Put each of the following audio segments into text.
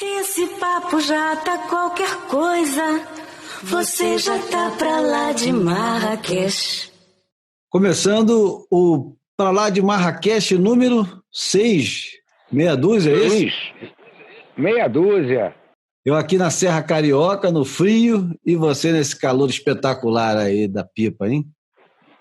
Esse papo já tá qualquer coisa. Você já tá pra lá de Marrakech. Começando o Pra Lá de Marrakech número 6. Meia dúzia, é esse? Meia dúzia. Eu aqui na Serra Carioca, no frio, e você nesse calor espetacular aí da pipa, hein?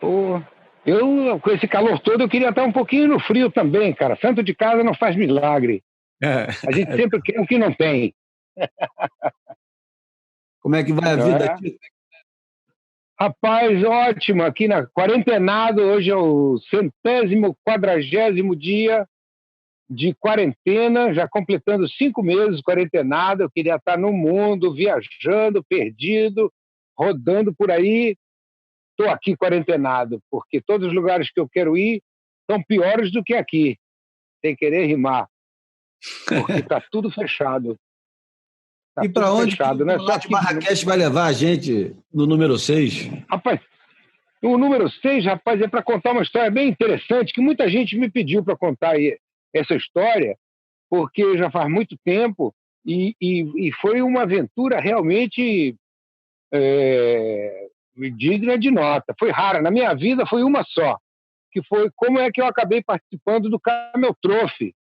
Pô, eu, com esse calor todo, eu queria estar um pouquinho no frio também, cara. Santo de casa não faz milagre. A gente sempre quer o que não tem. Como é que vai a vida aqui? Rapaz, ótimo. Aqui na quarentenado, hoje é o 140º dia de quarentena, já completando 5 meses quarentenado. Eu queria estar no mundo, viajando, perdido, rodando por aí. Estou aqui quarentenado, porque todos os lugares que eu quero ir são piores do que aqui, sem querer rimar, porque está tudo fechado. Tá e para onde fechado, né? o Lá de Marrakech vai levar a gente no número 6? Rapaz, o número 6, rapaz, é para contar uma história bem interessante, que muita gente me pediu para contar aí essa história, porque já faz muito tempo e foi uma aventura realmente digna de nota. Foi rara. Na minha vida foi uma só, que foi como é que eu acabei participando do Camel Trophy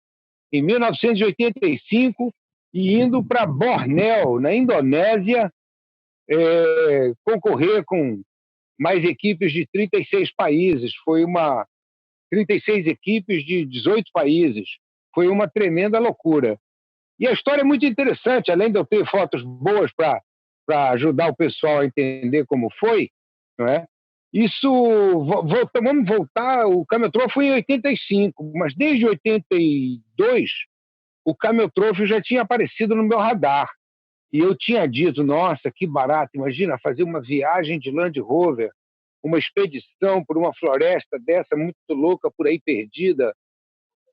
em 1985 e indo para Bornéu, na Indonésia, concorrer com mais equipes de 36 países. Foi 36 equipes de 18 países. Foi uma tremenda loucura. E a história é muito interessante, além de eu ter fotos boas para ajudar o pessoal a entender como foi, não é? Isso, vamos voltar, o Camel Trophy foi em 85, mas desde 82 o Camel Trophy já tinha aparecido no meu radar. E eu tinha dito, nossa, que barato, imagina fazer uma viagem de Land Rover, uma expedição por uma floresta dessa muito louca por aí perdida,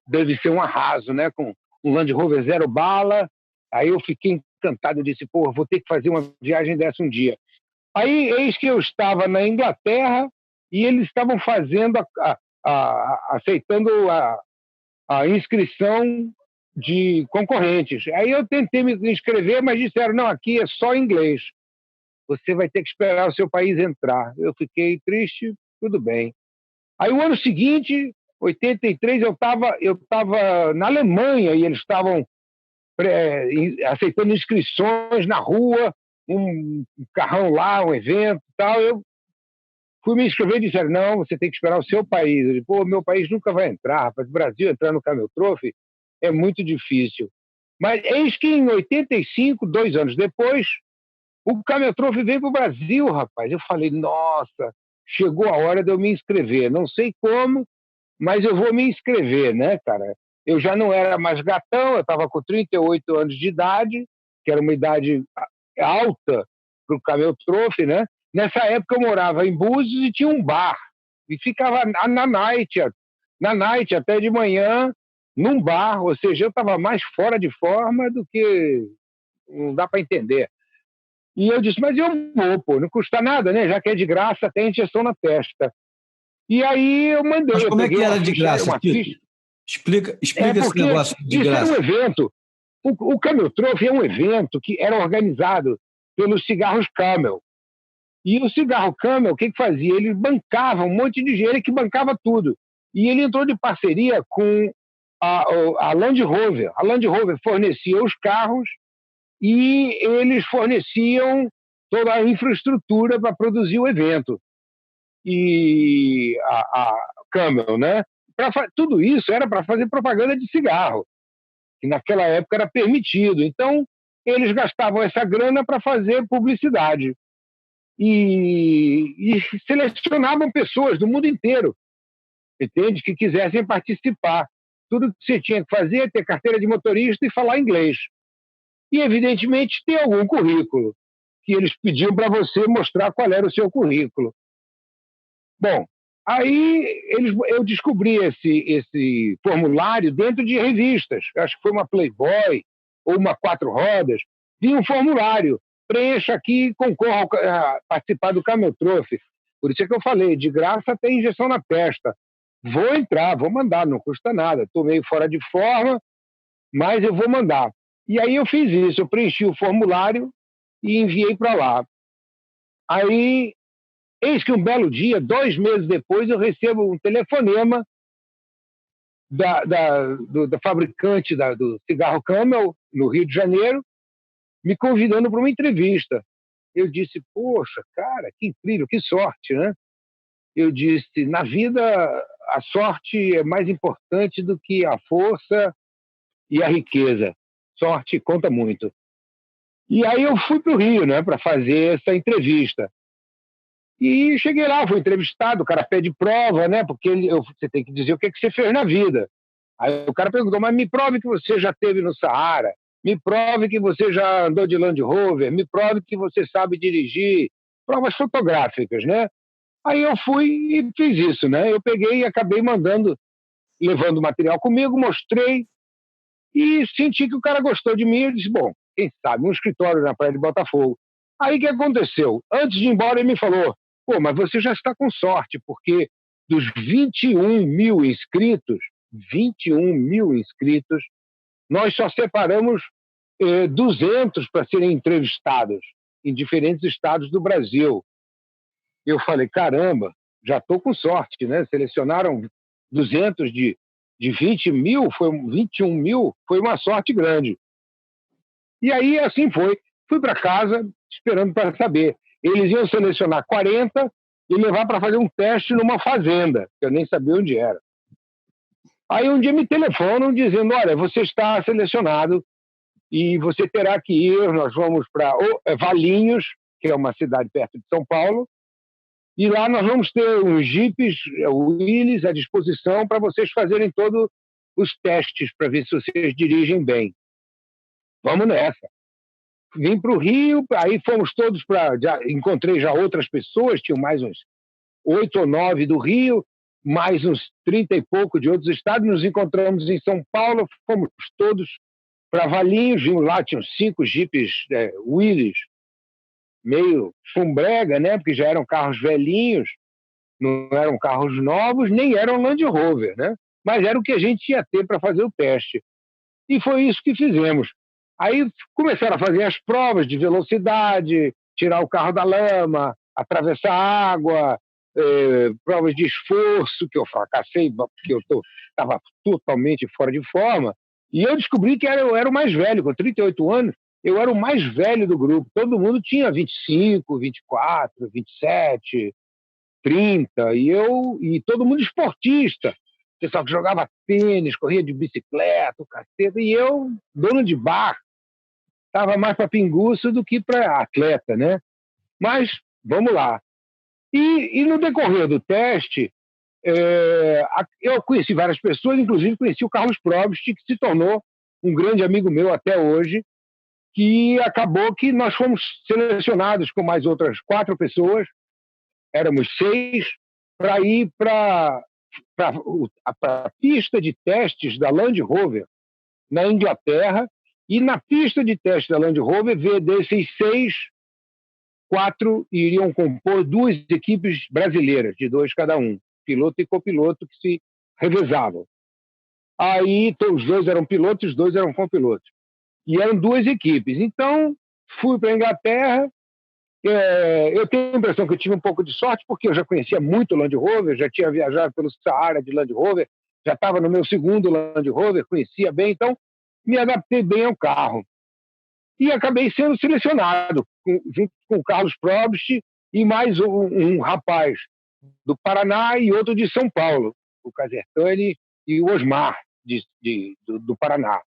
deve ser um arraso, né? Com um Land Rover zero bala. Aí eu fiquei encantado, eu disse, pô, vou ter que fazer uma viagem dessa um dia. Aí, eis que eu estava na Inglaterra e eles estavam fazendo, aceitando a inscrição de concorrentes. Aí eu tentei me inscrever, mas disseram, não, aqui é só inglês. Você vai ter que esperar o seu país entrar. Eu fiquei triste, tudo bem. Aí o ano seguinte, 83, eu estava na Alemanha e eles estavam aceitando inscrições na rua, um carrão lá, um evento e tal. Eu fui me inscrever e disseram, não, você tem que esperar o seu país. Eu disse, pô, meu país nunca vai entrar, rapaz. O Brasil entrar no Camel Trophy é muito difícil. Mas eis que em 85, 2 anos depois, o Camel Trophy veio para o Brasil, rapaz. Eu falei, nossa, chegou a hora de eu me inscrever. Não sei como, mas eu vou me inscrever, né, cara? Eu já não era mais gatão, eu estava com 38 anos de idade, que era uma idade alta para o Camel Trophy, né? Nessa época eu morava em Búzios e tinha um bar. E ficava na night até de manhã, num bar. Ou seja, eu estava mais fora de forma do que... Não dá para entender. E eu disse, mas eu vou, pô, não custa nada, né? Já que é de graça, tem injeção na testa. E aí eu mandei. Mas como é que era de graça? Explica esse negócio de graça. Isso era um evento. O Camel Trophy é um evento que era organizado pelos cigarros Camel. E o cigarro Camel, o que fazia? Ele bancava um monte de dinheiro que bancava tudo. E ele entrou de parceria com a Land Rover. A Land Rover fornecia os carros e eles forneciam toda a infraestrutura para produzir o evento. E a Camel, né? Tudo isso era para fazer propaganda de cigarro, que naquela época era permitido. Então, eles gastavam essa grana para fazer publicidade. E selecionavam pessoas do mundo inteiro, entende? Que quisessem participar. Tudo que você tinha que fazer é ter carteira de motorista e falar inglês. E, evidentemente, ter algum currículo, que eles pediam para você mostrar qual era o seu currículo. Bom, aí eu descobri esse formulário dentro de revistas. Acho que foi uma Playboy ou uma Quatro Rodas. Vinha um formulário. Preencha aqui e concorra a participar do Camel Trophy. Por isso é que eu falei, de graça tem injeção na testa. Vou entrar, vou mandar, não custa nada. Estou meio fora de forma, mas eu vou mandar. E aí eu fiz isso, eu preenchi o formulário e enviei para lá. Aí, eis que um belo dia, 2 meses depois, eu recebo um telefonema da fabricante do cigarro Camel, no Rio de Janeiro, me convidando para uma entrevista. Eu disse, poxa, cara, que incrível, que sorte, né? Eu disse, na vida, a sorte é mais importante do que a força e a riqueza. Sorte conta muito. E aí eu fui para o Rio, né, para fazer essa entrevista. E cheguei lá, fui entrevistado, o cara pede prova, né, porque você tem que dizer o que você fez na vida. Aí o cara perguntou, mas me prove que você já esteve no Saara, me prove que você já andou de Land Rover, me prove que você sabe dirigir, provas fotográficas, né? Aí eu fui e fiz isso, né? Eu peguei e acabei levando o material comigo, mostrei e senti que o cara gostou de mim. Eu disse, bom, quem sabe, um escritório na Praia de Botafogo. Aí o que aconteceu? Antes de ir embora ele me falou, pô, mas você já está com sorte, porque dos 21 mil inscritos, 21 mil inscritos, nós só separamos 200 para serem entrevistados em diferentes estados do Brasil. Eu falei, caramba, já estou com sorte, né? Selecionaram 200 de 20 mil, 21 mil, foi uma sorte grande. E aí, assim foi. Fui para casa esperando para saber. Eles iam selecionar 40 e levar para fazer um teste numa fazenda, que eu nem sabia onde era. Aí um dia me telefonam dizendo, olha, você está selecionado e você terá que ir, nós vamos para Valinhos, que é uma cidade perto de São Paulo, e lá nós vamos ter uns jipes, Willys, à disposição para vocês fazerem todos os testes para ver se vocês dirigem bem. Vamos nessa. Vim para o Rio, aí fomos todos encontrei já outras pessoas, tinham mais uns 8 ou 9 do Rio, mais uns 30 e pouco de outros estados, nos encontramos em São Paulo, fomos todos para Valinhos, vimos lá, tinham 5 jipes Willys, meio chumbrega, né? Porque já eram carros velhinhos, não eram carros novos, nem eram Land Rover, né? Mas era o que a gente ia ter para fazer o teste. E foi isso que fizemos. Aí começaram a fazer as provas de velocidade, tirar o carro da lama, atravessar a água, provas de esforço, que eu fracassei, porque eu estava totalmente fora de forma. E eu descobri que eu era o mais velho, com 38 anos, eu era o mais velho do grupo. Todo mundo tinha 25, 24, 27, 30, e todo mundo esportista. O pessoal que jogava tênis, corria de bicicleta, o cacete, e eu, dono de bar, estava mais para pinguço do que para atleta, né? Mas, vamos lá. E no decorrer do teste, eu conheci várias pessoas, inclusive conheci o Carlos Probst, que se tornou um grande amigo meu até hoje, que acabou que nós fomos selecionados com mais outras 4 pessoas, éramos 6, para ir para a pista de testes da Land Rover na Inglaterra, e na pista de teste da Land Rover, desses 6, 4 iriam compor 2 equipes brasileiras, de 2 cada um, piloto e copiloto, que se revezavam. Aí os 2 eram pilotos, os 2 eram copilotos. E eram 2 equipes. Então, fui para a Inglaterra. Eu tenho a impressão que eu tive um pouco de sorte, porque eu já conhecia muito Land Rover, já tinha viajado pelo Saara de Land Rover, já estava no meu 2º Land Rover, conhecia bem, então me adaptei bem ao carro. E acabei sendo selecionado, junto com o Carlos Probst e mais um rapaz do Paraná e outro de São Paulo, o Casertani e o Osmar, do Paraná.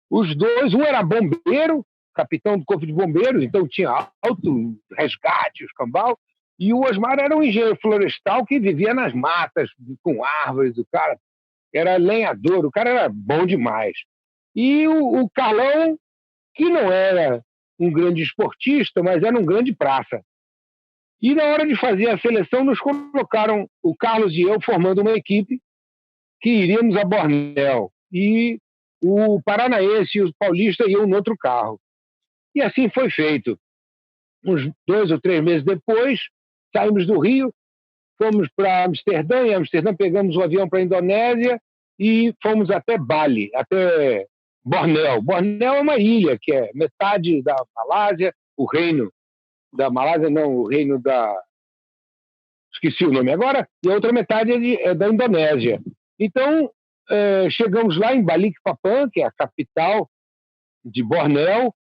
Os 2, um era bombeiro, capitão do Corpo de Bombeiros, então tinha alto resgate, os cambal, e o Osmar era um engenheiro florestal que vivia nas matas, com árvores, o cara era lenhador, o cara era bom demais. E o Carlão, que não era um grande esportista, mas era um grande praça. E na hora de fazer a seleção, nos colocaram, o Carlos e eu, formando uma equipe que iríamos a Bornéu. E o paranaense e o paulista iam no outro carro. E assim foi feito. Uns 2 ou 3 meses depois, saímos do Rio, fomos para Amsterdã, em Amsterdã pegamos o avião para a Indonésia e fomos até Bali, até Bornéu. Bornéu é uma ilha que é metade da Malásia, o reino da Malásia, não, o reino da... Esqueci o nome agora, e a outra metade é da Indonésia. Então, chegamos lá em Balikpapan, que é a capital de Bornéu,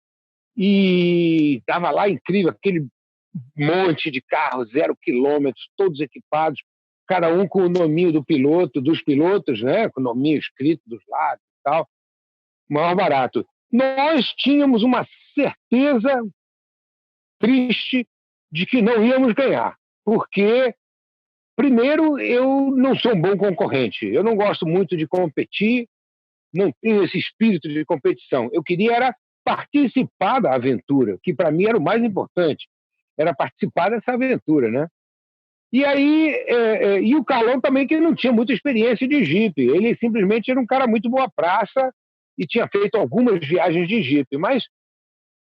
e estava lá incrível, aquele monte de carros, 0 quilômetros, todos equipados, cada um com o nominho do piloto, dos pilotos, né, com o nominho escrito dos lados e tal, maior barato. Nós tínhamos uma certeza triste de que não íamos ganhar, porque, primeiro, eu não sou um bom concorrente, eu não gosto muito de competir, não tenho esse espírito de competição. Eu queria era participar da aventura, que para mim era o mais importante, era participar dessa aventura, né? E aí, e o Carlão também, que não tinha muita experiência de Jeep, ele simplesmente era um cara muito boa praça e tinha feito algumas viagens de Jeep, mas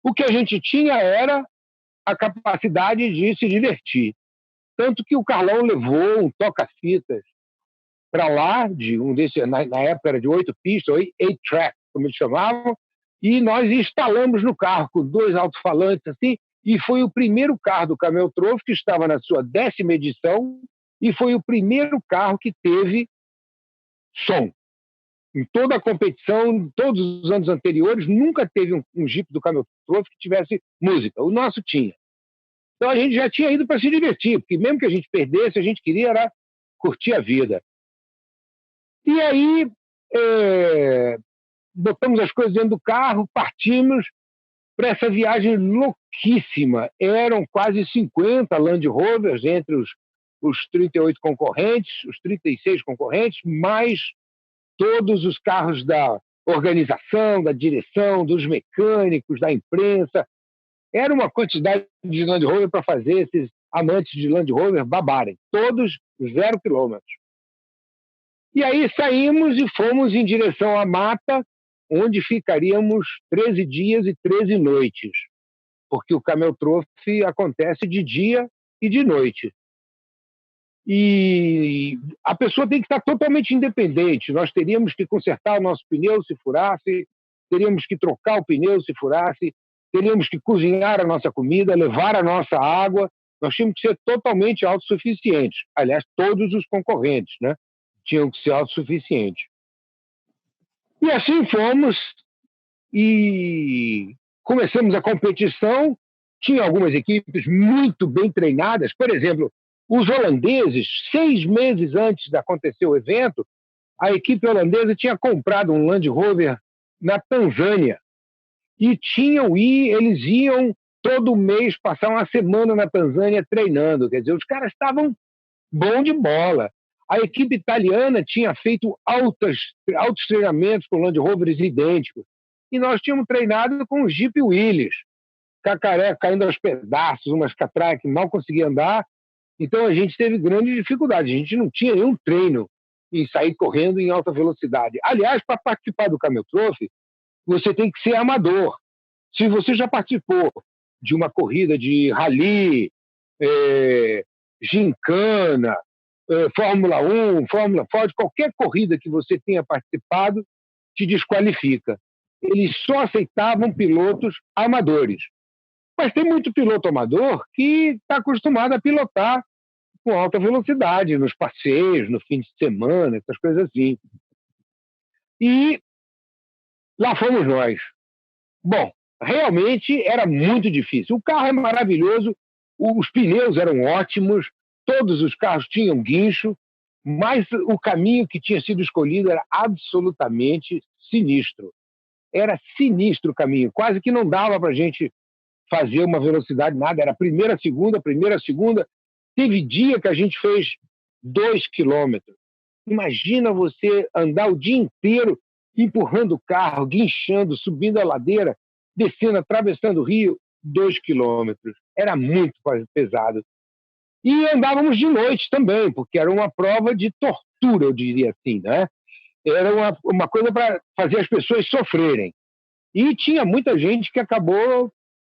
o que a gente tinha era a capacidade de se divertir. Tanto que o Carlão levou um toca-fitas para lá, na época era de 8 pistas, 8 track, como eles chamavam, e nós instalamos no carro com 2 alto-falantes assim, e foi o primeiro carro do Camel Trophy que estava na sua 10ª edição e foi o primeiro carro que teve som. Em toda a competição, todos os anos anteriores, nunca teve um Jeep do Camel Trophy que tivesse música. O nosso tinha. Então a gente já tinha ido para se divertir, porque mesmo que a gente perdesse, a gente queria era curtir a vida. E aí, botamos as coisas dentro do carro, partimos para essa viagem louquíssima. Eram quase 50 Land Rovers entre os 38 concorrentes, os 36 concorrentes, mais todos os carros da organização, da direção, dos mecânicos, da imprensa. Era uma quantidade de Land Rover para fazer esses amantes de Land Rover babarem. Todos 0 quilômetros. E aí saímos e fomos em direção à mata, onde ficaríamos 13 dias e 13 noites, porque o Camel Trophy acontece de dia e de noite. E a pessoa tem que estar totalmente independente. Nós teríamos que consertar o nosso pneu se furasse, teríamos que trocar o pneu se furasse, teríamos que cozinhar a nossa comida, levar a nossa água. Nós tínhamos que ser totalmente autossuficientes. Aliás, todos os concorrentes, né, tinham que ser autossuficientes. E assim fomos e começamos a competição. Tinha algumas equipes muito bem treinadas. Por exemplo, os holandeses, 6 meses antes de acontecer o evento, a equipe holandesa tinha comprado um Land Rover na Tanzânia. E eles iam todo mês passar uma semana na Tanzânia treinando. Quer dizer, os caras estavam bom de bola. A equipe italiana tinha feito altos treinamentos com Land Rovers idênticos. E nós tínhamos treinado com o Jeep Willys, cacaré caindo aos pedaços, umas catracas que mal conseguia andar. Então a gente teve grande dificuldade. A gente não tinha nenhum treino em sair correndo em alta velocidade. Aliás, para participar do Camel Trophy, você tem que ser amador. Se você já participou de uma corrida de rally, gincana, Fórmula 1, Fórmula Ford, qualquer corrida que você tenha participado, te desqualifica. Eles só aceitavam pilotos amadores. Mas tem muito piloto amador que está acostumado a pilotar com alta velocidade, nos passeios, no fim de semana, essas coisas assim. E lá fomos nós. Bom, realmente era muito difícil. O carro é maravilhoso, os pneus eram ótimos, todos os carros tinham guincho, mas o caminho que tinha sido escolhido era absolutamente sinistro. Era sinistro o caminho, quase que não dava para a gente fazer uma velocidade, nada. Era primeira, segunda. Teve dia que a gente fez 2 quilômetros. Imagina você andar o dia inteiro empurrando o carro, guinchando, subindo a ladeira, descendo, atravessando o rio, 2 quilômetros. Era muito pesado. E andávamos de noite também, porque era uma prova de tortura, eu diria assim, né? Era uma coisa para fazer as pessoas sofrerem. E tinha muita gente que acabou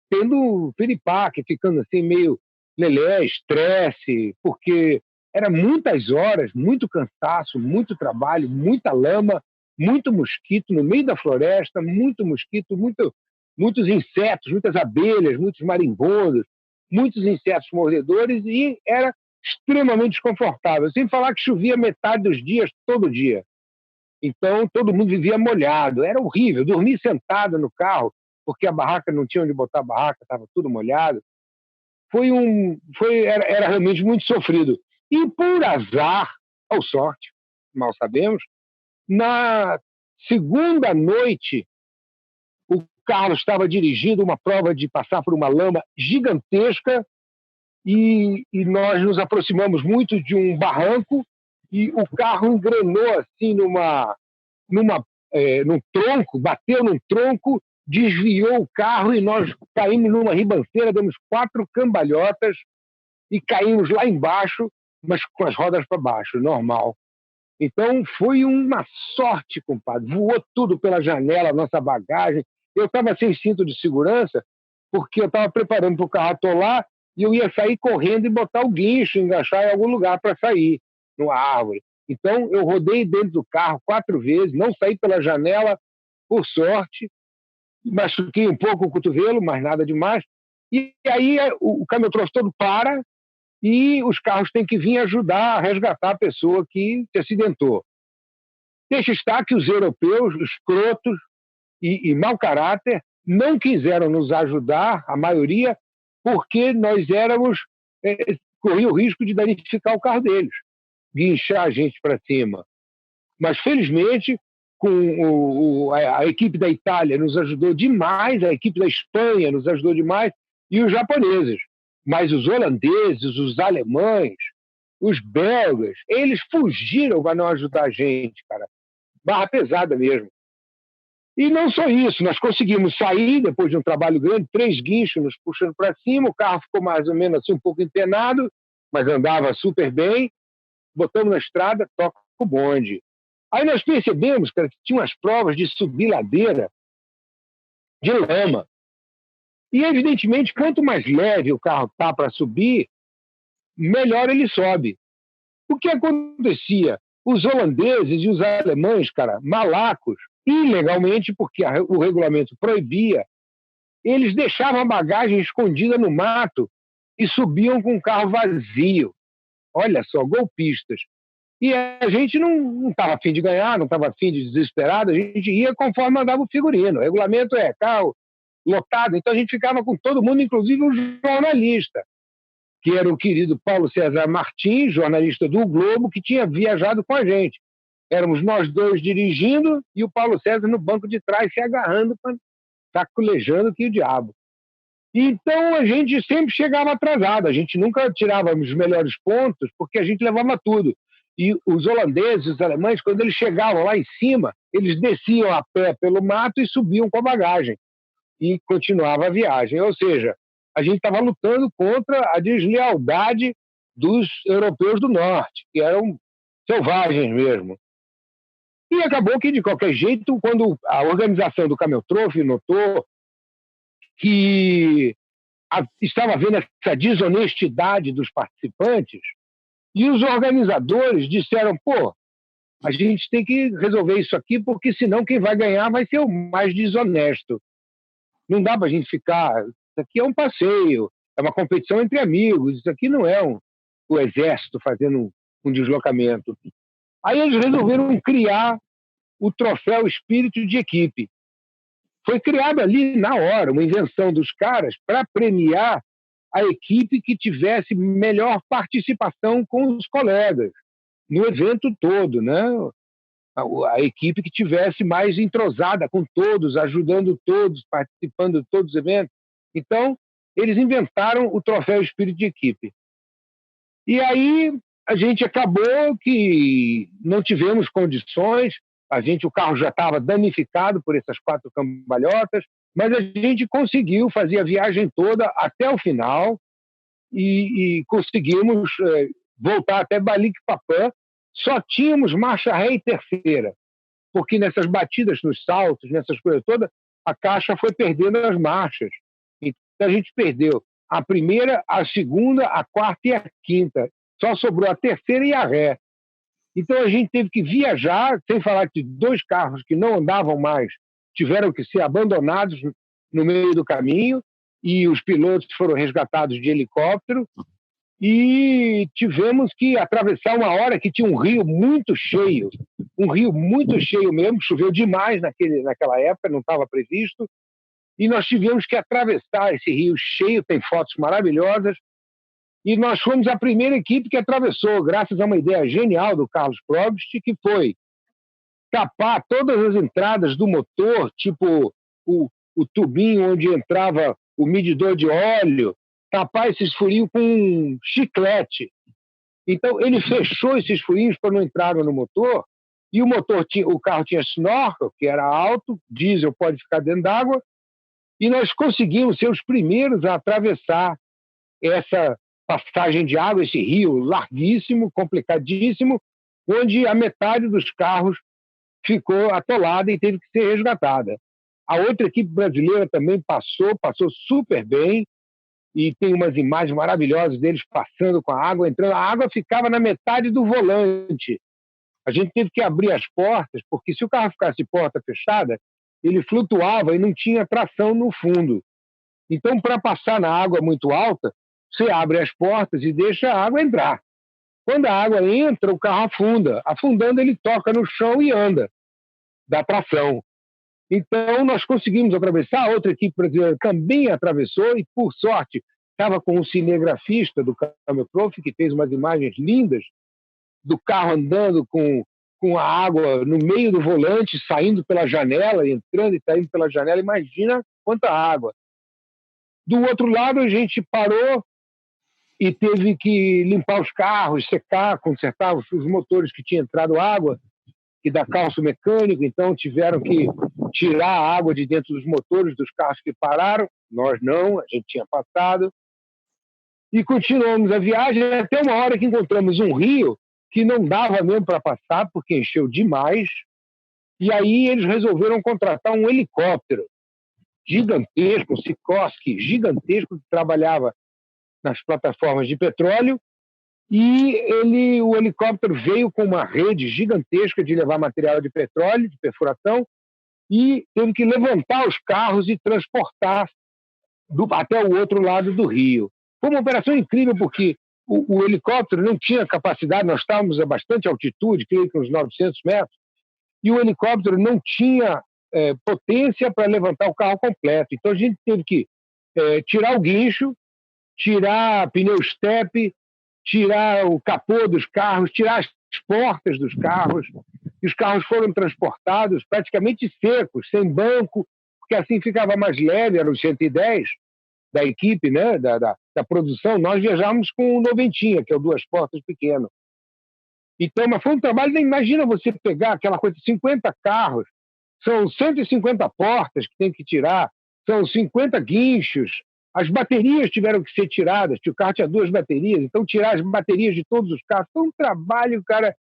tendo piripaque, ficando assim meio lelé, estresse, porque era muitas horas, muito cansaço, muito trabalho, muita lama, muito mosquito no meio da floresta, muito mosquito, muitos insetos, muitas abelhas, muitos marimbondos, muitos insetos mordedores, e era extremamente desconfortável. Sem falar que chovia metade dos dias, todo dia. Então, todo mundo vivia molhado. Era horrível. Dormir sentado no carro, porque a barraca não tinha onde botar a barraca, estava tudo molhado. Era realmente muito sofrido. E por azar, ou sorte, mal sabemos, na segunda noite, o Carlos estava dirigindo uma prova de passar por uma lama gigantesca e nós nos aproximamos muito de um barranco e o carro engrenou assim num tronco, bateu num tronco, desviou o carro e nós caímos numa ribanceira, demos 4 cambalhotas e caímos lá embaixo, mas com as rodas para baixo, normal. Então foi uma sorte, compadre. Voou tudo pela janela, nossa bagagem. Eu estava sem cinto de segurança, porque eu estava preparando para o carro atolar e eu ia sair correndo e botar o guincho, enganchar em algum lugar para sair, numa árvore. Então eu rodei dentro do carro 4 vezes, não saí pela janela, por sorte, machuquei um pouco o cotovelo, mas nada demais. E aí o caminhão-troço todo para e os carros têm que vir ajudar a resgatar a pessoa que se acidentou. Deixa estar que os europeus, escrotos e mau caráter, não quiseram nos ajudar, a maioria, porque nós corria o risco de danificar o carro deles, guinchar a gente para cima. Mas, felizmente, a equipe da Itália nos ajudou demais, a equipe da Espanha nos ajudou demais, e os japoneses. Mas os holandeses, os alemães, os belgas, eles fugiram para não ajudar a gente, cara. Barra pesada mesmo. E não só isso, nós conseguimos sair depois de um trabalho grande, 3 guinchos nos puxando para cima, o carro ficou mais ou menos assim um pouco empenado, mas andava super bem, botamos na estrada, toca o bonde. Aí nós percebemos, cara, que tinha umas provas de subir ladeira de lama. E, evidentemente, quanto mais leve o carro está para subir, melhor ele sobe. O que acontecia? Os holandeses e os alemães, cara, malacos, ilegalmente, porque o regulamento proibia, eles deixavam a bagagem escondida no mato e subiam com o carro vazio. Olha só, golpistas. E a gente não estava afim de ganhar, não estava afim de desesperado, a gente ia conforme mandava o figurino. O regulamento é carro lotado, então a gente ficava com todo mundo, inclusive um jornalista, que era o querido Paulo César Martins, jornalista do Globo, que tinha viajado com a gente. Éramos nós dois dirigindo e o Paulo César no banco de trás se agarrando, sacolejando que o diabo. Então a gente sempre chegava atrasado, a gente nunca tirava os melhores pontos, porque a gente levava tudo. E os holandeses, os alemães, quando eles chegavam lá em cima, eles desciam a pé pelo mato e subiam com a bagagem. E continuava a viagem. Ou seja, a gente estava lutando contra a deslealdade dos europeus do norte, que eram selvagens mesmo. E acabou que, de qualquer jeito, quando a organização do Cameltrophy notou que estava vendo essa desonestidade dos participantes, e os organizadores disseram, a gente tem que resolver isso aqui, porque senão quem vai ganhar vai ser o mais desonesto. Não dá para a gente ficar... Isso aqui é um passeio, é uma competição entre amigos, isso aqui não é o exército fazendo um deslocamento. Aí eles resolveram criar o troféu Espírito de Equipe. Foi criado ali na hora, uma invenção dos caras para premiar a equipe que tivesse melhor participação com os colegas no evento todo, né? A equipe que tivesse mais entrosada com todos, ajudando todos, participando de todos os eventos. Então, eles inventaram o troféu Espírito de Equipe. E aí a gente acabou que não tivemos condições, o carro já estava danificado por essas 4 cambalhotas, mas a gente conseguiu fazer a viagem toda até o final e conseguimos voltar até Balikpapan. Só tínhamos marcha ré e terceira, porque nessas batidas nos saltos, nessas coisas todas, a caixa foi perdendo as marchas. Então a gente perdeu a primeira, a segunda, a quarta e a quinta. Só sobrou a terceira e a ré. Então a gente teve que viajar, sem falar que 2 carros que não andavam mais tiveram que ser abandonados no meio do caminho, e os pilotos foram resgatados de helicóptero, e tivemos que atravessar uma hora que tinha um rio muito cheio mesmo, choveu demais naquela época, não estava previsto, e nós tivemos que atravessar esse rio cheio, tem fotos maravilhosas, e nós fomos a primeira equipe que atravessou, graças a uma ideia genial do Carlos Probst, que foi tapar todas as entradas do motor, tipo o tubinho onde entrava o medidor de óleo, tapar esses furinhos com um chiclete. Então, ele fechou esses furinhos para não entrar no motor, e o carro tinha snorkel, que era alto, diesel pode ficar dentro d'água, e nós conseguimos ser os primeiros a atravessar essa passagem de água, esse rio larguíssimo, complicadíssimo, onde a metade dos carros ficou atolada e teve que ser resgatada. A outra equipe brasileira também passou super bem, e tem umas imagens maravilhosas deles passando com a água, entrando. A água ficava na metade do volante. A gente teve que abrir as portas, porque se o carro ficasse porta fechada, ele flutuava e não tinha tração no fundo. Então, para passar na água muito alta, você abre as portas e deixa a água entrar. Quando a água entra, o carro afunda. Afundando, ele toca no chão e anda, dá tração. Então, nós conseguimos atravessar, a outra equipe brasileira também atravessou, e, por sorte, estava com um cinegrafista do Camel Trophy, que fez umas imagens lindas do carro andando com a água no meio do volante, saindo pela janela, entrando e saindo pela janela. Imagina quanta água. Do outro lado, a gente parou e teve que limpar os carros, secar, consertar os motores que tinha entrado água, que dá calço mecânico, então tiveram que tirar a água de dentro dos motores dos carros que pararam. Nós não, a gente tinha passado. E continuamos a viagem até uma hora que encontramos um rio que não dava mesmo para passar, porque encheu demais. E aí eles resolveram contratar um helicóptero gigantesco, um Sikorsky gigantesco, que trabalhava nas plataformas de petróleo, e o helicóptero veio com uma rede gigantesca de levar material de petróleo, de perfuração, e teve que levantar os carros e transportar até o outro lado do rio. Foi uma operação incrível, porque o helicóptero não tinha capacidade, nós estávamos a bastante altitude, creio que uns 900 metros, e o helicóptero não tinha potência para levantar o carro completo. Então a gente teve que tirar o guincho, tirar pneu step, tirar o capô dos carros, tirar as portas dos carros, e os carros foram transportados praticamente secos, sem banco, porque assim ficava mais leve. Eram os 110 da equipe, né, da produção. Nós viajamos com o noventinha, que é o duas portas pequeno. Então, mas foi um trabalho, imagina você pegar aquela coisa de 50 carros, são 150 portas que tem que tirar, são 50 guinchos, as baterias tiveram que ser tiradas, o carro tinha 2 baterias, então tirar as baterias de todos os carros, foi um trabalho, cara,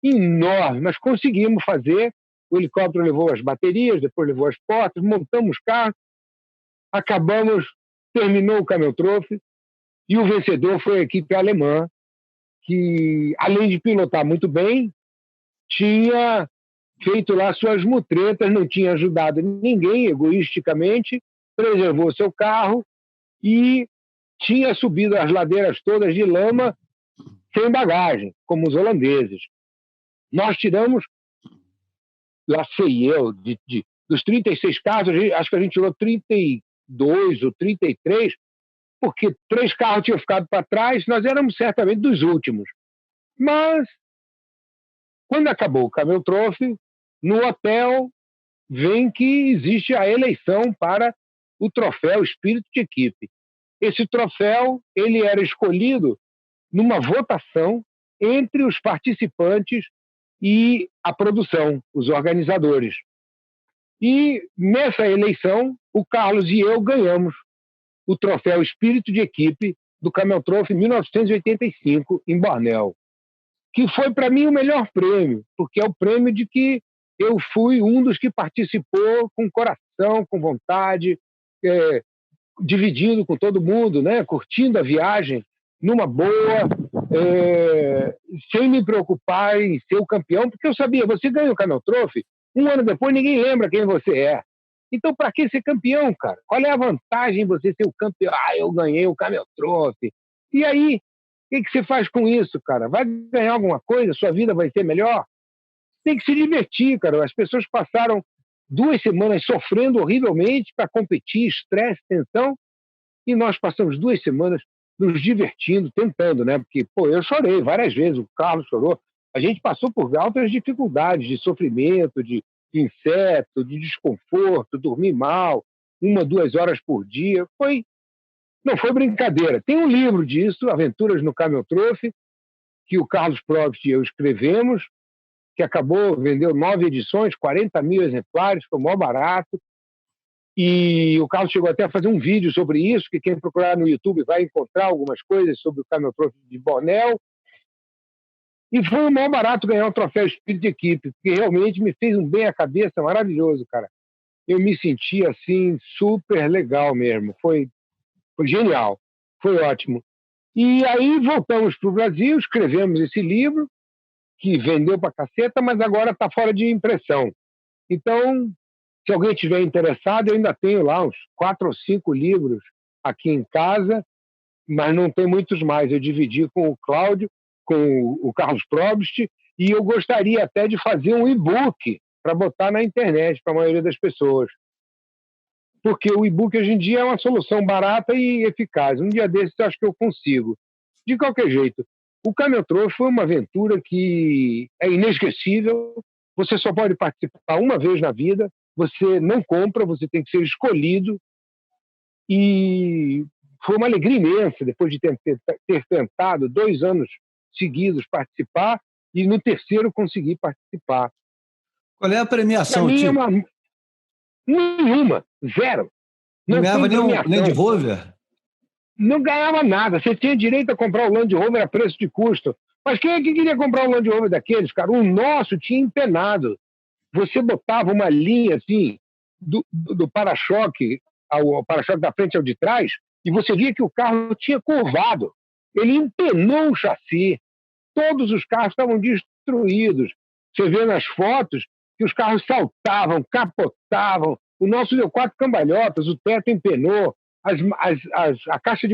enorme, mas conseguimos fazer. O helicóptero levou as baterias, depois levou as portas, montamos o carro, terminou o Camel Trophy, e o vencedor foi a equipe alemã, que, além de pilotar muito bem, tinha feito lá suas mutretas, não tinha ajudado ninguém egoisticamente, preservou seu carro e tinha subido as ladeiras todas de lama sem bagagem, como os holandeses. Nós tiramos, lá sei eu, dos 36 carros, acho que a gente tirou 32 ou 33, porque 3 carros tinham ficado para trás, nós éramos certamente dos últimos. Mas, quando acabou o Camel Trophy, no hotel vem que existe a eleição para o troféu Espírito de Equipe. Esse troféu ele era escolhido numa votação entre os participantes e a produção, os organizadores. E nessa eleição, o Carlos e eu ganhamos o troféu Espírito de Equipe do Camel Trophy 1985 em Bornéu, que foi para mim o melhor prêmio, porque é o prêmio de que eu fui um dos que participou com coração, com vontade, dividindo com todo mundo, né? Curtindo a viagem numa boa, sem me preocupar em ser o campeão, porque eu sabia, você ganha o Camel Trophy, um ano depois ninguém lembra quem você é. Então, para que ser campeão, cara? Qual é a vantagem de você ser o campeão? Eu ganhei o Camel Trophy. E aí, o que você faz com isso, cara? Vai ganhar alguma coisa? Sua vida vai ser melhor? Tem que se divertir, cara. As pessoas passaram 2 semanas sofrendo horrivelmente para competir, estresse, tensão, e nós passamos 2 semanas nos divertindo, tentando, né? Porque, eu chorei várias vezes, o Carlos chorou. A gente passou por altas dificuldades de sofrimento, de inseto, de desconforto, dormir mal, 1, 2 horas por dia. Não foi brincadeira. Tem um livro disso, Aventuras no Camel Trophy, que o Carlos Probst e eu escrevemos, que vendeu 9 edições, 40 mil exemplares, foi o maior barato. E o Carlos chegou até a fazer um vídeo sobre isso, que quem procurar no YouTube vai encontrar algumas coisas sobre o Camel Trophy de Bornéu. E foi o maior barato ganhar o troféu Espírito de Equipe, porque realmente me fez um bem à cabeça maravilhoso, cara. Eu me senti assim, super legal mesmo. Foi genial, foi ótimo. E aí voltamos para o Brasil, escrevemos esse livro, que vendeu pra caceta, mas agora está fora de impressão. Então, se alguém estiver interessado, eu ainda tenho lá uns 4 ou 5 livros aqui em casa, mas não tem muitos mais. Eu dividi com o Cláudio, com o Carlos Probst, e eu gostaria até de fazer um e-book para botar na internet para a maioria das pessoas. Porque o e-book hoje em dia é uma solução barata e eficaz. Um dia desses eu acho que eu consigo. De qualquer jeito, o Camel Trophy foi uma aventura que é inesquecível. Você só pode participar uma vez na vida. Você não compra, você tem que ser escolhido. E foi uma alegria imensa, depois de ter tentado 2 anos seguidos participar, e no terceiro conseguir participar. Qual é a premiação, Tio? Nenhuma, 0. Não ganhava nem um Land Rover? Não ganhava nada. Você tinha direito a comprar o Land Rover a preço de custo. Mas quem é que queria comprar um Land Rover daqueles, cara? O nosso tinha empenado. Você botava uma linha assim do para-choque, ao para-choque da frente ao de trás, e você via que o carro tinha curvado. Ele empenou o chassi. Todos os carros estavam destruídos. Você vê nas fotos que os carros saltavam, capotavam. O nosso deu 4 cambalhotas, o teto empenou, a caixa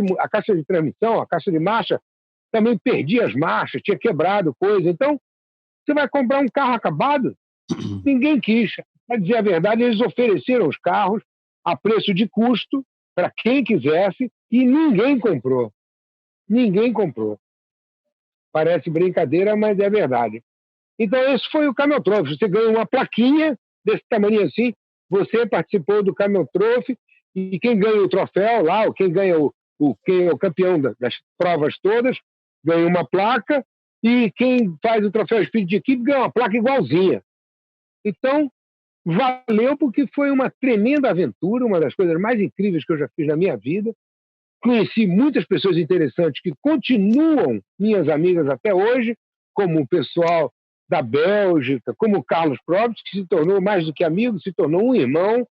de transmissão, a caixa de marcha, também perdia as marchas, tinha quebrado coisa. Então, você vai comprar um carro acabado? Ninguém quis. Para dizer a verdade, eles ofereceram os carros a preço de custo para quem quisesse e ninguém comprou. Ninguém comprou. Parece brincadeira, mas é verdade. Então, esse foi o Camel Trophy. Você ganha uma plaquinha desse tamanho assim, você participou do Camel Trophy, e quem ganha o troféu lá, ou quem ganha quem é o campeão das provas todas, ganha uma placa, e quem faz o troféu Espírito de Equipe ganha uma placa igualzinha. Então, valeu, porque foi uma tremenda aventura, uma das coisas mais incríveis que eu já fiz na minha vida. Conheci muitas pessoas interessantes que continuam minhas amigas até hoje, como o pessoal da Bélgica, como o Carlos Probst, que se tornou mais do que amigo, se tornou um irmão,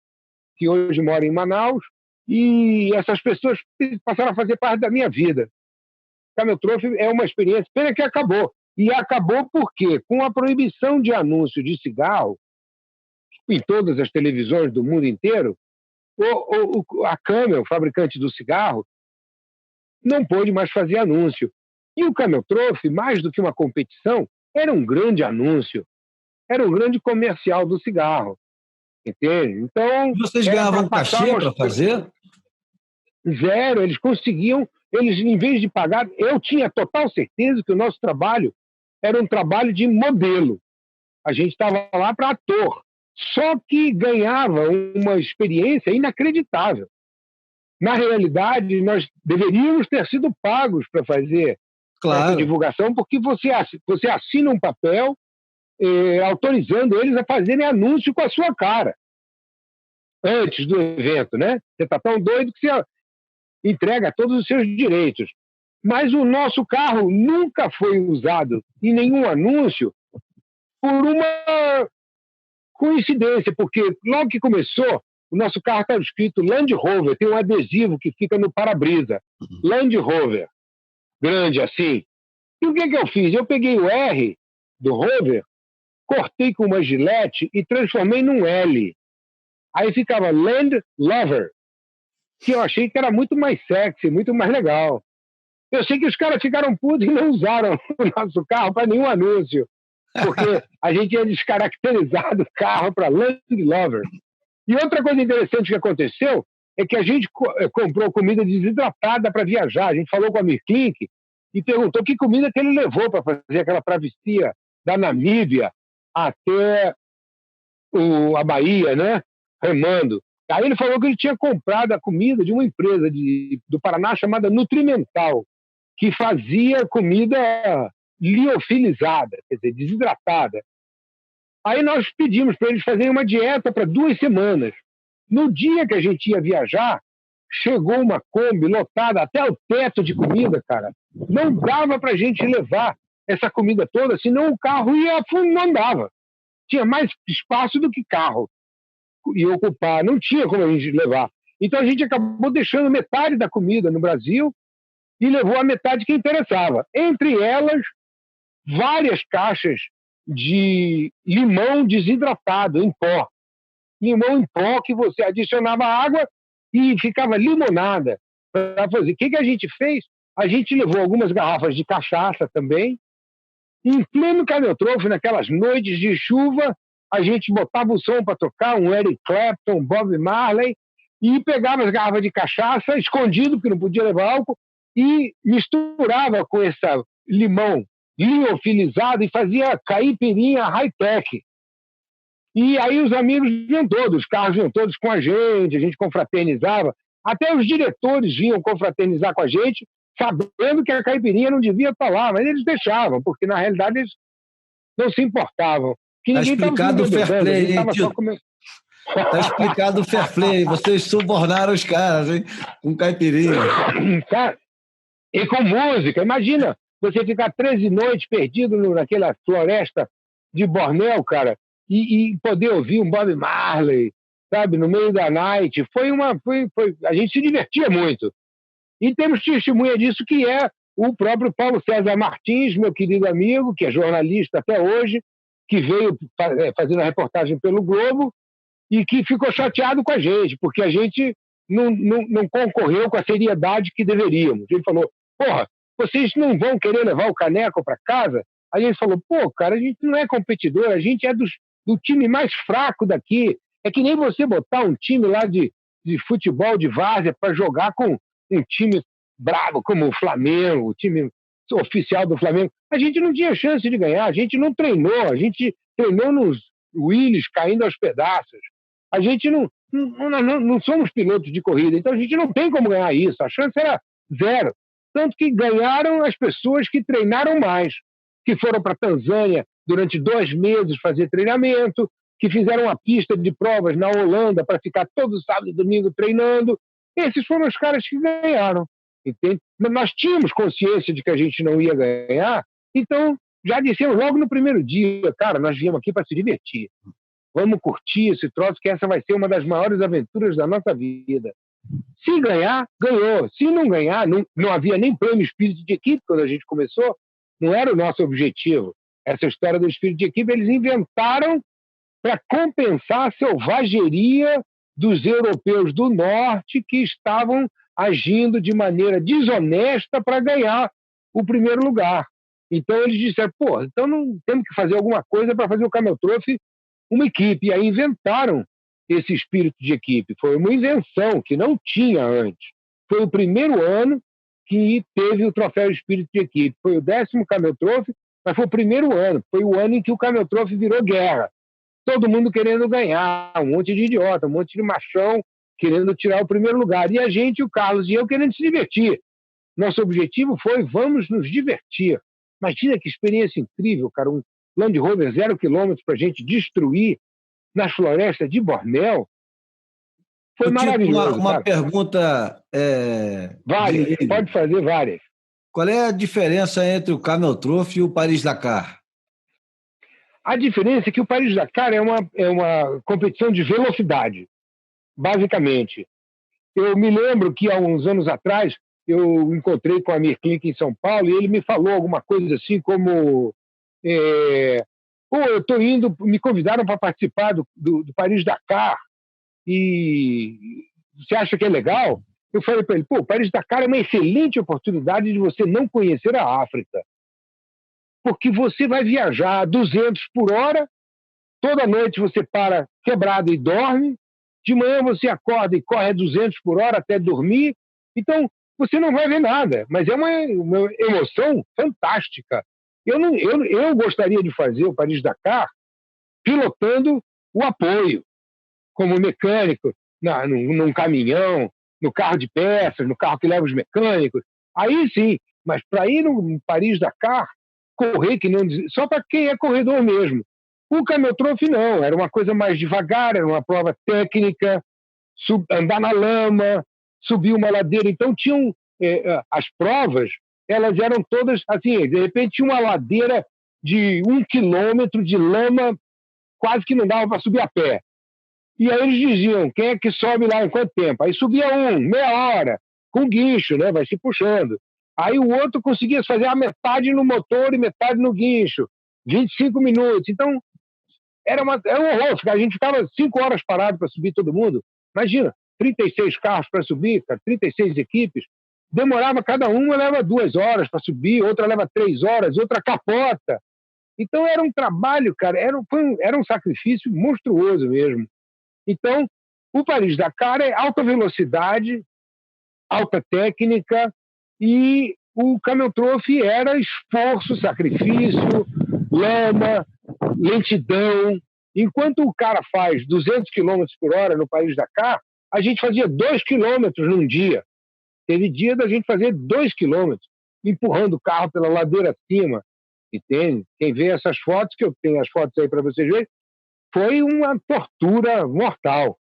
que hoje mora em Manaus, e essas pessoas passaram a fazer parte da minha vida. Camel Trophy é uma experiência, pena que acabou. E acabou porque, com a proibição de anúncio de cigarro, em todas as televisões do mundo inteiro, a Camel, fabricante do cigarro, não pôde mais fazer anúncio. E o Camel Trophy, mais do que uma competição, era um grande anúncio, era um grande comercial do cigarro. Entende? Então, vocês ganhavam cachê para fazer? 0, eles conseguiam, em vez de pagar, eu tinha total certeza que o nosso trabalho era um trabalho de modelo. A gente estava lá para ator. Só que ganhava uma experiência inacreditável. Na realidade, nós deveríamos ter sido pagos para fazer essa divulgação, porque você assina um papel autorizando eles a fazerem anúncio com a sua cara antes do evento, né? Você está tão doido que você entrega todos os seus direitos. Mas o nosso carro nunca foi usado em nenhum anúncio por uma coincidência, porque logo que começou, o nosso carro estava escrito Land Rover, tem um adesivo que fica no para-brisa, Land Rover, grande assim. E o que eu fiz? Eu peguei o R do Rover, cortei com uma gilete e transformei num L. Aí ficava Land Lover, que eu achei que era muito mais sexy, muito mais legal. Eu sei que os caras ficaram putos e não usaram o nosso carro para nenhum anúncio, porque a gente tinha descaracterizado o carro para Land Lover. E outra coisa interessante que aconteceu é que a gente comprou comida desidratada para viajar. A gente falou com a Mirklink e perguntou que comida que ele levou para fazer aquela travessia da Namíbia até a Bahia, né? Remando. Aí ele falou que ele tinha comprado a comida de uma empresa do Paraná chamada Nutrimental, que fazia comida liofilizada, quer dizer, desidratada. Aí nós pedimos para eles fazerem uma dieta para 2 semanas. No dia que a gente ia viajar, chegou uma Kombi lotada até o teto de comida, cara. Não dava para a gente levar essa comida toda, senão o carro não andava. Tinha mais espaço do que carro ia ocupar, não tinha como a gente levar. Então a gente acabou deixando metade da comida no Brasil e levou a metade que interessava. Entre elas, várias caixas de limão desidratado em pó. Limão em pó que você adicionava água e ficava limonada para fazer. O que a gente fez? A gente levou algumas garrafas de cachaça também. Em pleno cameltrofe, naquelas noites de chuva, a gente botava o som para tocar, um Eric Clapton, Bob Marley, e pegava as garrafas de cachaça, escondido, porque não podia levar álcool, e misturava com esse limão liofilizado e fazia caipirinha high-tech. E aí os amigos vinham todos, os carros vinham todos com a gente confraternizava. Até os diretores vinham confraternizar com a gente, sabendo que a caipirinha não devia estar lá, mas eles deixavam, porque na realidade eles não se importavam. Está explicado o fair play, hein, tio? Está explicado o fair play. Vocês subornaram os caras, hein? Com caipirinha. E com música. Imagina você ficar 13 noites perdido naquela floresta de Bornéu, cara, e poder ouvir um Bob Marley, sabe, no meio da night. A gente se divertia muito. E temos testemunha disso, que é o próprio Paulo César Martins, meu querido amigo, que é jornalista até hoje, que veio fazendo a reportagem pelo Globo e que ficou chateado com a gente, porque a gente não concorreu com a seriedade que deveríamos. Ele falou, porra, vocês não vão querer levar o caneco para casa? A gente falou, pô, cara, a gente não é competidor, a gente é do time mais fraco daqui. É que nem você botar um time lá de futebol de várzea para jogar com um time bravo como o Flamengo, o time oficial do Flamengo. A gente não tinha chance de ganhar, a gente não treinou, a gente treinou nos Willys caindo aos pedaços. A gente não somos pilotos de corrida, então a gente não tem como ganhar isso, a chance era 0. Tanto que ganharam as pessoas que treinaram mais, que foram para a Tanzânia durante 2 meses fazer treinamento, que fizeram uma pista de provas na Holanda para ficar todo sábado e domingo treinando. Esses foram os caras que ganharam. Entende? Nós tínhamos consciência de que a gente não ia ganhar, então já dissemos logo no primeiro dia, cara, nós viemos aqui para se divertir. Vamos curtir esse troço, que essa vai ser uma das maiores aventuras da nossa vida. Se ganhar, ganhou. Se não ganhar, não havia nem prêmio espírito de equipe quando a gente começou, não era o nosso objetivo. Essa história do espírito de equipe eles inventaram para compensar a selvageria dos europeus do norte que estavam agindo de maneira desonesta para ganhar o primeiro lugar. Então eles disseram, pô, então não temos que fazer alguma coisa para fazer o Camel Trophy uma equipe. E aí inventaram esse espírito de equipe. Foi uma invenção que não tinha antes. Foi o primeiro ano que teve o troféu espírito de equipe. Foi o 10º Camel Trophy, mas foi o primeiro ano. Foi o ano em que o Camel Trophy virou guerra. Todo mundo querendo ganhar, um monte de idiota, um monte de machão querendo tirar o primeiro lugar. E a gente, o Carlos e eu, querendo se divertir. Nosso objetivo foi, vamos nos divertir. Imagina que experiência incrível, cara, um Land Rover 0 km para a gente destruir nas florestas de Bornéu. Foi maravilhoso. Uma pergunta... Várias, pode fazer várias. Qual é a diferença entre o Camel Trophy e o Paris-Dakar? A diferença é que o Paris-Dakar é uma competição de velocidade, basicamente. Eu me lembro que há uns anos atrás eu encontrei com a Amir Klink em São Paulo e ele me falou alguma coisa assim como eu estou indo, me convidaram para participar do Paris-Dakar e você acha que é legal? Eu falei para ele, o Paris-Dakar é uma excelente oportunidade de você não conhecer a África, porque você vai viajar a 200 por hora, toda noite você para quebrado e dorme, de manhã você acorda e corre a 200 por hora até dormir, então você não vai ver nada, mas é uma emoção fantástica. Eu gostaria de fazer o Paris-Dakar pilotando o apoio, como mecânico, num caminhão, no carro de peças, no carro que leva os mecânicos. Aí sim, mas para ir no Paris-Dakar, correr que nem só para quem é corredor mesmo. O Camel Trophy não, era uma coisa mais devagar, era uma prova técnica, andar na lama, subir uma ladeira. Então tinham as provas, elas eram todas assim, de repente tinha uma ladeira de 1 quilômetro de lama, quase que não dava para subir a pé. E aí eles diziam, quem é que sobe lá em quanto tempo? Aí subia meia hora, com guincho, né? Vai se puxando. Aí o outro conseguia fazer a metade no motor e metade no guincho, 25 minutos. Então, era um horror. A gente ficava 5 horas parado para subir todo mundo. Imagina, 36 carros para subir, 36 equipes. Demorava, cada uma leva 2 horas para subir, outra leva 3 horas, outra capota. Então era um trabalho, cara, era um sacrifício monstruoso mesmo. Então, o Paris-Dakar é alta velocidade, alta técnica, e o Camel Trophy era esforço, sacrifício, lama, lentidão. Enquanto o cara faz 200 km por hora no Paris-Dakar, a gente fazia 2 km num dia. Teve dia da gente fazer 2 km, empurrando o carro pela ladeira acima. E quem vê essas fotos, que eu tenho as fotos aí para vocês verem, foi uma tortura mortal.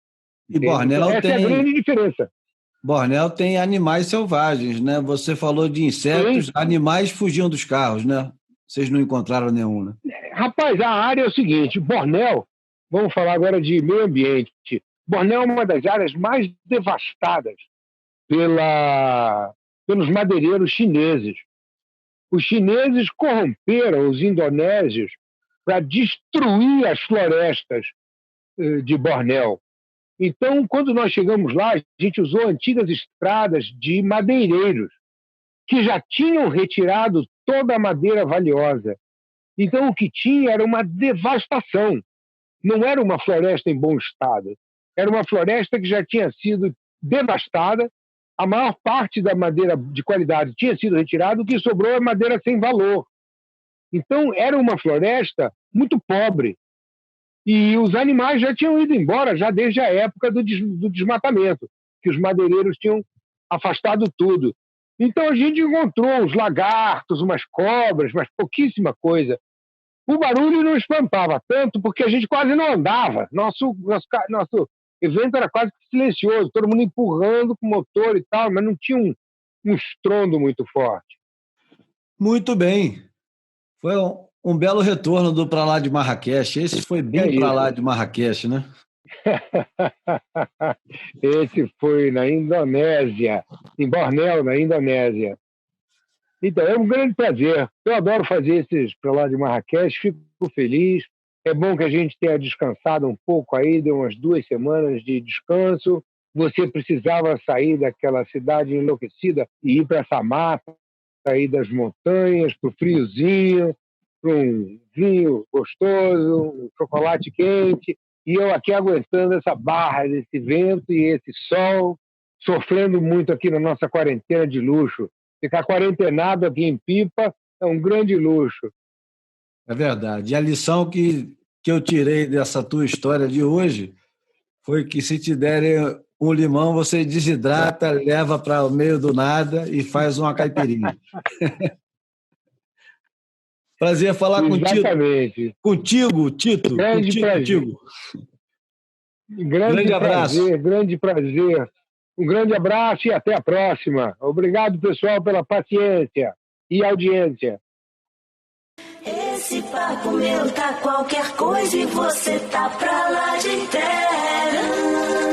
E Bornéu Essa é a grande diferença. Bornéu tem animais selvagens, né? Você falou de insetos, sim. Animais fugiam dos carros, né? Vocês não encontraram nenhum, né? Rapaz, a área é o seguinte, Bornéu, vamos falar agora de meio ambiente. Bornéu é uma das áreas mais devastadas pelos madeireiros chineses. Os chineses corromperam os indonésios para destruir as florestas de Bornéu. Então, quando nós chegamos lá, a gente usou antigas estradas de madeireiros, que já tinham retirado toda a madeira valiosa. Então, o que tinha era uma devastação. Não era uma floresta em bom estado. Era uma floresta que já tinha sido devastada. A maior parte da madeira de qualidade tinha sido retirada, o que sobrou é madeira sem valor. Então, era uma floresta muito pobre. E os animais já tinham ido embora, já desde a época do desmatamento, que os madeireiros tinham afastado tudo. Então, a gente encontrou uns lagartos, umas cobras, mas pouquíssima coisa. O barulho não espantava tanto, porque a gente quase não andava. Nosso evento era quase silencioso, todo mundo empurrando com o motor e tal, mas não tinha um estrondo muito forte. Muito bem. Foi um belo retorno do Pra Lá de Marrakech. Esse foi bem Pra Lá de Marrakech, né? Esse foi na Indonésia, em Bornéu, na Indonésia. Então, é um grande prazer. Eu adoro fazer esses Pra Lá de Marrakech, fico feliz. É bom que a gente tenha descansado um pouco aí, deu umas 2 semanas de descanso. Você precisava sair daquela cidade enlouquecida e ir para essa mata, sair das montanhas, para o friozinho, para um vinho gostoso, um chocolate quente. E eu aqui aguentando essa barra desse vento e esse sol, sofrendo muito aqui na nossa quarentena de luxo. Ficar quarentenado aqui em Pipa é um grande luxo. É verdade. E a lição que eu tirei dessa tua história de hoje foi que se te derem um limão, você desidrata, leva para o meio do nada e faz uma caipirinha. Prazer falar contigo, Tito. Grande prazer. Grande abraço. Grande prazer. Um grande abraço e até a próxima. Obrigado, pessoal, pela paciência e audiência. Esse papo meu tá qualquer coisa e você tá pra lá de terra.